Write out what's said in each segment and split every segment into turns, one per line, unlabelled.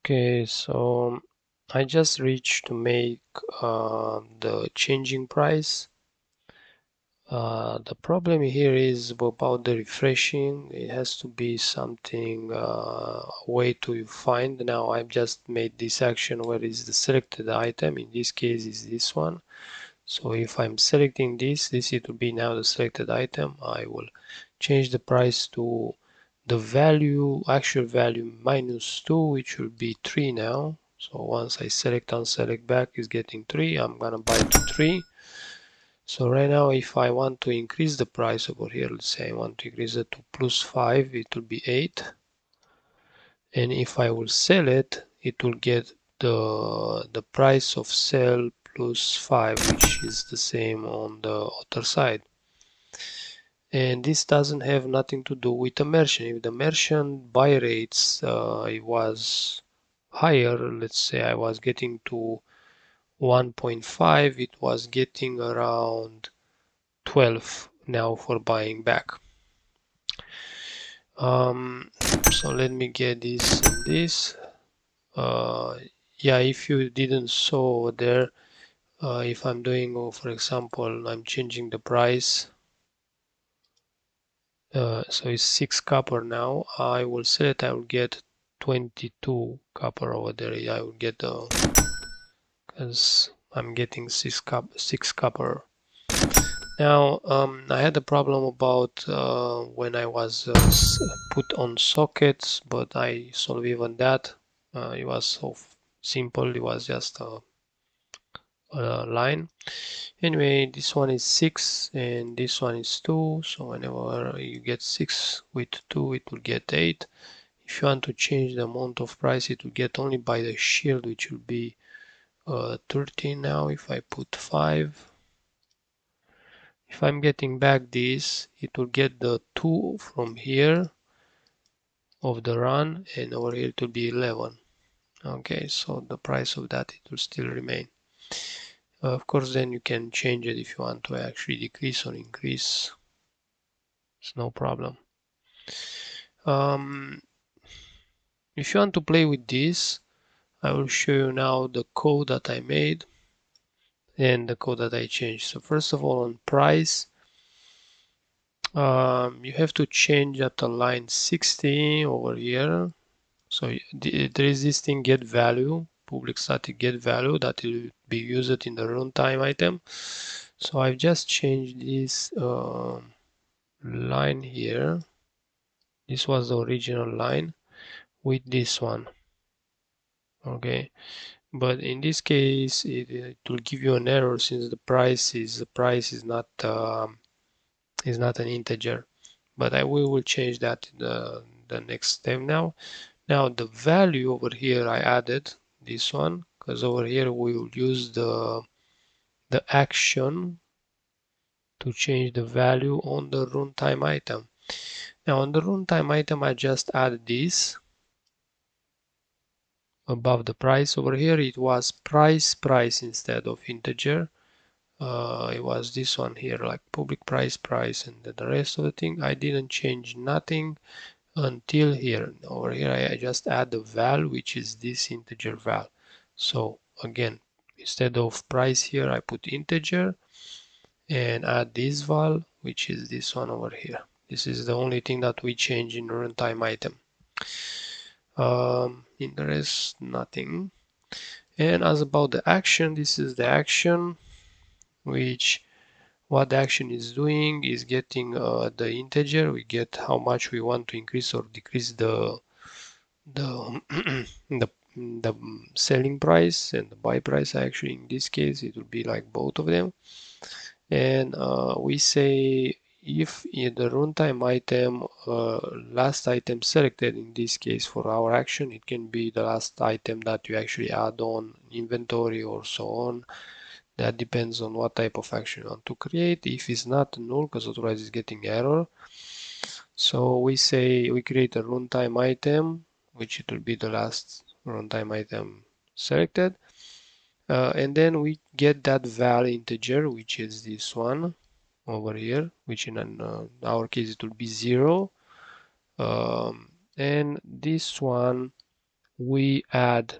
Okay, so I just reached to make the changing price. The problem here is about the refreshing. It has to be something way to find. Now I've just made this action where is the selected item. In this case is this one. So if I'm selecting this it will be now the selected item. I will change the price to the value, actual value -2, which will be 3 now. So once I select unselect back is getting 3. I'm gonna buy to 3. So right now if I want to increase the price over here, let's say I want to increase it to +5, it will be 8. And if I will sell it, it will get the price of sell +5, which is the same on the other side. And this doesn't have nothing to do with the merchant. If the merchant buy rates it was higher, let's say I was getting to 1.5, it was getting around 12 now for buying back. So let me get this and this. Yeah, if you didn't saw there, if I'm doing, for example, I'm changing the price, so it's 6 copper now. I will set, I will get 22 copper over there. I will get because I'm getting 6 copper. Now I had a problem about when I was put on sockets, but I solved even that. It was so simple. It was just a line. Anyway, this one is 6 and this one is 2. So whenever you get 6 with 2, it will get 8. If you want to change the amount of price, it will get only by the shield, which will be 13 now. If I put 5, if I'm getting back this, it will get the 2 from here of the run, and over here it will be 11. Okay, so the price of that, it will still remain. Of course, then you can change it if you want to actually decrease or increase. It's no problem. If you want to play with this, I will show you now the code that I made and the code that I changed. So first of all, on price, you have to change at the line 60 over here. So there is this thing get value, public static get value, that will be used in the runtime item. So I've just changed this line here. This was the original line with this one. Okay, but in this case it will give you an error since the price is not an integer. But we will change that in the next step now. Now the value over here I added this one because over here we will use the action to change the value on the runtime item. Now on the runtime item I just added this above the price. Over here it was price instead of integer. It was this one here, like public price, and the rest of the thing. I didn't change nothing until here. Over here I just add the val, which is this integer val. So again, instead of price here I put integer and add this val, which is this one over here. This is the only thing that we change in runtime item. In the rest, nothing. And as about the action, this is the action, which what the action is doing is getting the integer. We get how much we want to increase or decrease the the selling price and the buy price. Actually, in this case it will be like both of them. And we say if in the runtime item last item selected, in this case for our action it can be the last item that you actually add on inventory or so on. That depends on what type of action you want to create. If it's not null, because otherwise it's getting error. So we say we create a runtime item, which it will be the last runtime item selected. And then we get that val integer, which is this one over here, which in our case it will be 0. And this one we add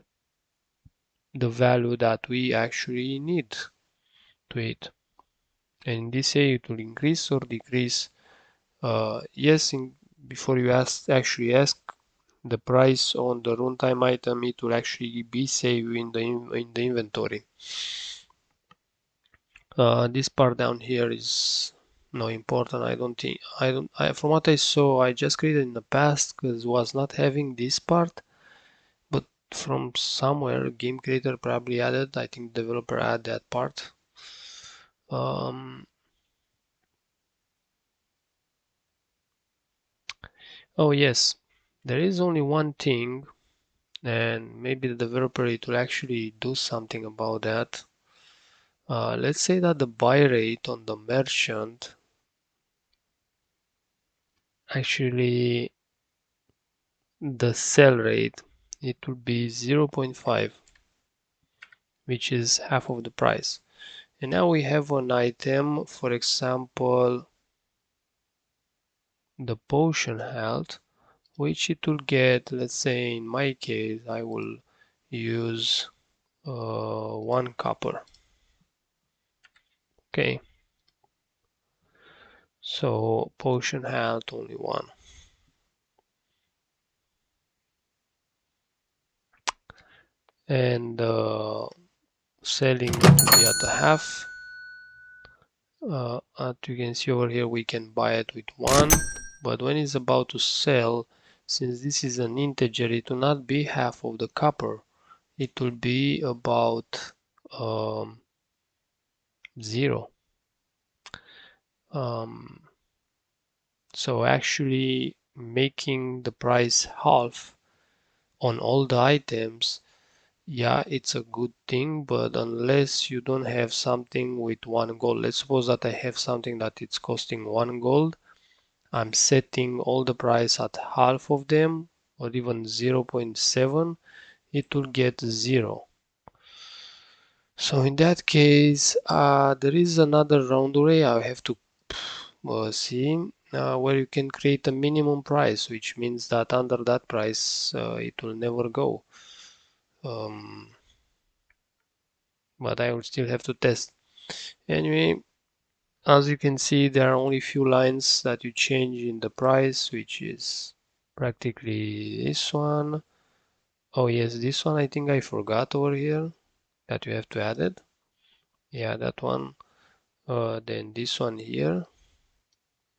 the value that we actually need to it. And in this way it will increase or decrease. Yes, before you actually ask the price on the runtime item, it will actually be saved in the inventory. This part down here is no important. From what I saw, I just created in the past because was not having this part, but from somewhere game creator probably added. I think developer add that part. Oh yes, there is only one thing, and maybe the developer it will actually do something about that. Let's say that the buy rate on the merchant actually the sell rate it will be 0.5, which is half of the price. And now we have an item, for example, the potion health, which it will get, let's say in my case, I will use 1 copper. Okay, so potion health only 1. And selling it will be at a half. As you can see over here, we can buy it with 1, but when it's about to sell, since this is an integer, it will not be half of the copper. It will be about 0. So actually making the price half on all the items, yeah, it's a good thing, but unless you don't have something with 1 gold. Let's suppose that I have something that it's costing 1 gold. I'm setting all the price at half of them or even 0.7, it will get 0. So in that case, there is another roundaway I have to see where you can create a minimum price, which means that under that price it will never go. But I will still have to test. Anyway, as you can see, there are only few lines that you change in the price, which is practically this one. Oh yes, this one I think I forgot over here that you have to add it. Yeah, that one. Then this one here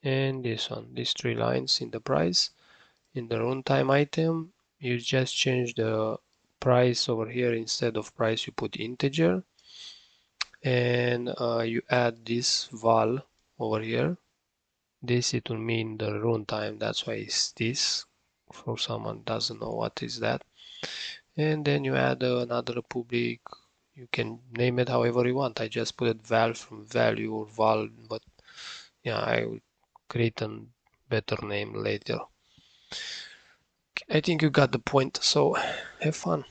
and this one. These 3 lines in the price. In the runtime item, you just change the price over here. Instead of price, you put integer, and you add this val over here. This it will mean the runtime. That's why it's this. For someone doesn't know what is that. And then you add another public. You can name it however you want. I just put it val from value or val, but yeah, I will create a better name later. I think you got the point, so have fun.